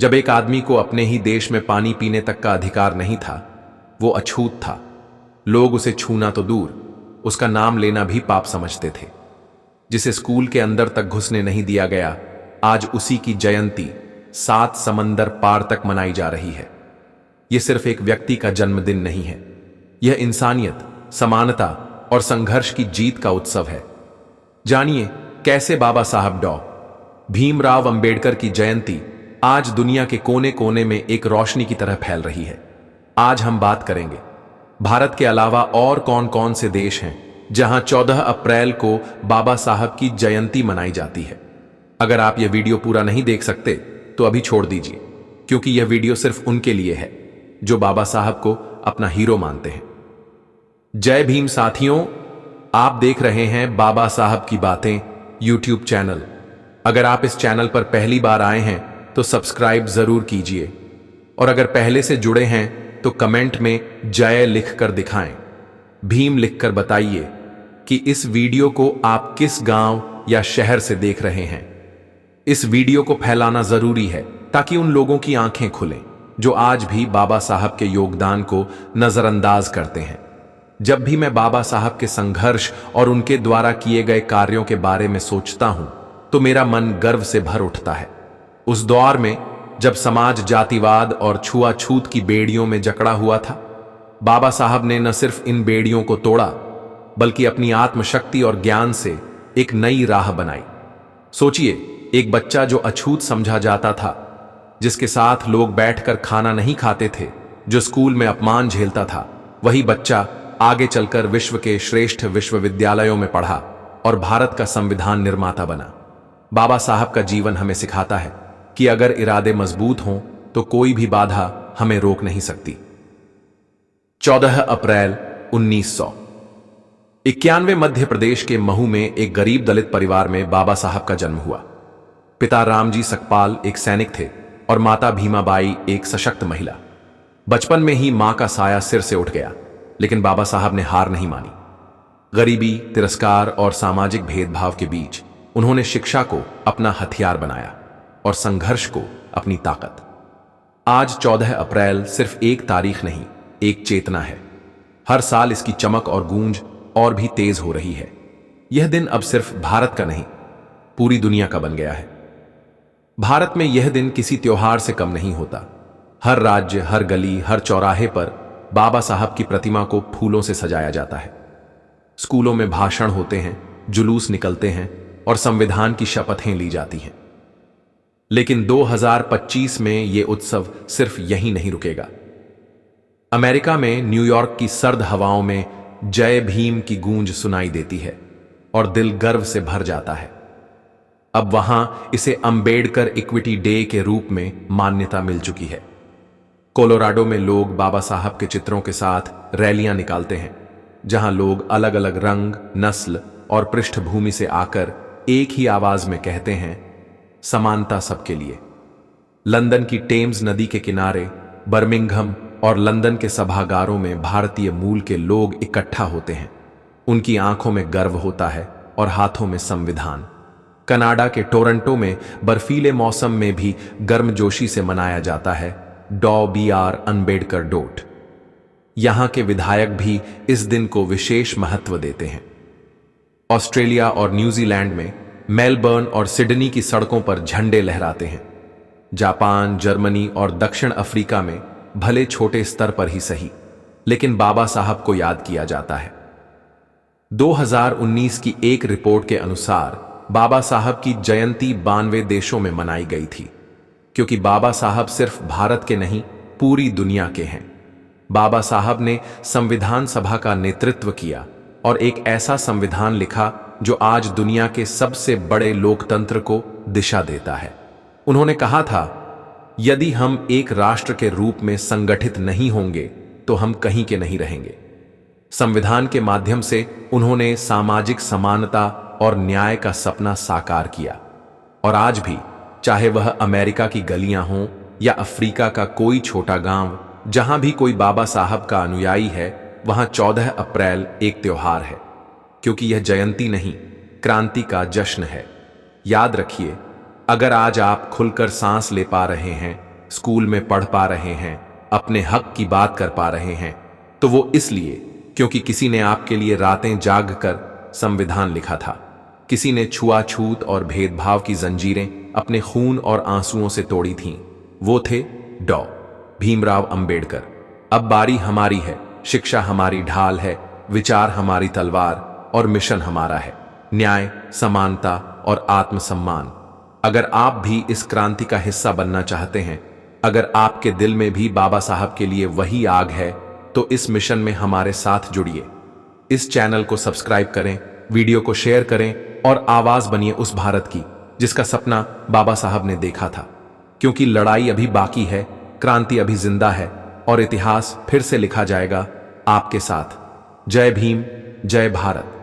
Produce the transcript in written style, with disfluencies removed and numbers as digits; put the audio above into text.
जब एक आदमी को अपने ही देश में पानी पीने तक का अधिकार नहीं था, वो अछूत था। लोग उसे छूना तो दूर, उसका नाम लेना भी पाप समझते थे। जिसे स्कूल के अंदर तक घुसने नहीं दिया गया, आज उसी की जयंती 7 समंदर पार तक मनाई जा रही है। यह सिर्फ एक व्यक्ति का जन्मदिन नहीं है, यह इंसानियत, समानता और संघर्ष की जीत का उत्सव है। जानिए कैसे बाबा साहब डॉ. भीमराव अंबेडकर की जयंती आज दुनिया के कोने कोने में एक रोशनी की तरह फैल रही है। आज हम बात करेंगे भारत के अलावा और कौन कौन से देश हैं जहां 14 अप्रैल को बाबा साहब की जयंती मनाई जाती है। अगर आप यह वीडियो पूरा नहीं देख सकते तो अभी छोड़ दीजिए, क्योंकि यह वीडियो सिर्फ उनके लिए है जो बाबा साहब को अपना हीरो मानते हैं। जय भीम साथियों, आप देख रहे हैं बाबा साहब की बातें यूट्यूब चैनल। अगर आप इस चैनल पर पहली बार आए हैं तो सब्सक्राइब जरूर कीजिए, और अगर पहले से जुड़े हैं तो कमेंट में जय लिखकर दिखाएं, भीम लिखकर बताइए कि इस वीडियो को आप किस गांव या शहर से देख रहे हैं। इस वीडियो को फैलाना जरूरी है ताकि उन लोगों की आंखें खुलें जो आज भी बाबा साहब के योगदान को नजरअंदाज करते हैं। जब भी मैं बाबा साहब के संघर्ष और उनके द्वारा किए गए कार्यों के बारे में सोचता हूं तो मेरा मन गर्व से भर उठता है। उस दौर में जब समाज जातिवाद और छुआछूत की बेड़ियों में जकड़ा हुआ था, बाबा साहब ने न सिर्फ इन बेड़ियों को तोड़ा बल्कि अपनी आत्मशक्ति और ज्ञान से एक नई राह बनाई। सोचिए, एक बच्चा जो अछूत समझा जाता था, जिसके साथ लोग बैठकर खाना नहीं खाते थे, जो स्कूल में अपमान झेलता था, वही बच्चा आगे चलकर विश्व के श्रेष्ठ विश्वविद्यालयों में पढ़ा और भारत का संविधान निर्माता बना। बाबा साहब का जीवन हमें सिखाता है कि अगर इरादे मजबूत हों तो कोई भी बाधा हमें रोक नहीं सकती। 14 अप्रैल 1991 मध्य प्रदेश के महू में एक गरीब दलित परिवार में बाबा साहब का जन्म हुआ। पिता रामजी सकपाल एक सैनिक थे और माता भीमाबाई एक सशक्त महिला। बचपन में ही मां का साया सिर से उठ गया, लेकिन बाबा साहब ने हार नहीं मानी। गरीबी, तिरस्कार और सामाजिक भेदभाव के बीच उन्होंने शिक्षा को अपना हथियार बनाया और संघर्ष को अपनी ताकत। आज 14 अप्रैल सिर्फ एक तारीख नहीं, एक चेतना है। हर साल इसकी चमक और गूंज और भी तेज हो रही है। यह दिन अब सिर्फ भारत का नहीं, पूरी दुनिया का बन गया है। भारत में यह दिन किसी त्योहार से कम नहीं होता। हर राज्य, हर गली, हर चौराहे पर बाबा साहब की प्रतिमा को फूलों से सजाया जाता है। स्कूलों में भाषण होते हैं, जुलूस निकलते हैं और संविधान की शपथें ली जाती हैं। लेकिन 2025 में यह उत्सव सिर्फ यहीं नहीं रुकेगा। अमेरिका में न्यूयॉर्क की सर्द हवाओं में जय भीम की गूंज सुनाई देती है और दिल गर्व से भर जाता है। अब वहां इसे अंबेडकर इक्विटी डे के रूप में मान्यता मिल चुकी है। कोलोराडो में लोग बाबा साहब के चित्रों के साथ रैलियां निकालते हैं, जहां लोग अलग अलग रंग, नस्ल और पृष्ठभूमि से आकर एक ही आवाज में कहते हैं, समानता सबके लिए। लंदन की टेम्स नदी के किनारे, बर्मिंघम और लंदन के सभागारों में भारतीय मूल के लोग इकट्ठा होते हैं। उनकी आंखों में गर्व होता है और हाथों में संविधान। कनाडा के टोरंटो में बर्फीले मौसम में भी गर्मजोशी से मनाया जाता है डॉ. बी.आर. अंबेडकर डोट। यहां के विधायक भी इस दिन को विशेष महत्व देते हैं। ऑस्ट्रेलिया और न्यूजीलैंड में मेलबर्न और सिडनी की सड़कों पर झंडे लहराते हैं। जापान, जर्मनी और दक्षिण अफ्रीका में भले छोटे स्तर पर ही सही, लेकिन बाबा साहब को याद किया जाता है। 2019 की एक रिपोर्ट के अनुसार बाबा साहब की जयंती 92 देशों में मनाई गई थी, क्योंकि बाबा साहब सिर्फ भारत के नहीं, पूरी दुनिया के हैं। बाबा साहब ने संविधान सभा का नेतृत्व किया और एक ऐसा संविधान लिखा जो आज दुनिया के सबसे बड़े लोकतंत्र को दिशा देता है। उन्होंने कहा था, यदि हम एक राष्ट्र के रूप में संगठित नहीं होंगे तो हम कहीं के नहीं रहेंगे। संविधान के माध्यम से उन्होंने सामाजिक समानता और न्याय का सपना साकार किया। और आज भी, चाहे वह अमेरिका की गलियां हों या अफ्रीका का कोई छोटा गांव, जहां भी कोई बाबा साहब का अनुयायी है, वहां 14 अप्रैल एक त्योहार है, क्योंकि यह जयंती नहीं, क्रांति का जश्न है। याद रखिए, अगर आज आप खुलकर सांस ले पा रहे हैं स्कूल में पढ़ पा रहे हैं, अपने हक की बात कर पा रहे हैं, तो वो इसलिए क्योंकि किसी ने आपके लिए रातें जाग कर संविधान लिखा था। किसी ने छुआछूत और भेदभाव की जंजीरें अपने खून और आंसुओं से तोड़ी थीं। वो थे डॉ. भीमराव अंबेडकर। अब बारी हमारी है, शिक्षा हमारी ढाल है, विचार हमारी तलवार और मिशन हमारा है न्याय, समानता और आत्मसम्मान। अगर आप भी इस क्रांति का हिस्सा बनना चाहते हैं, अगर आपके दिल में भी बाबा साहब के लिए वही आग है, तो इस मिशन में हमारे साथ जुड़िए। इस चैनल को सब्सक्राइब करें, वीडियो को शेयर करें और आवाज बनिए उस भारत की जिसका सपना बाबा साहब ने देखा था। क्योंकि लड़ाई अभी बाकी है, क्रांति अभी जिंदा है और इतिहास फिर से लिखा जाएगा आपके साथ। जय भीम, जय भारत।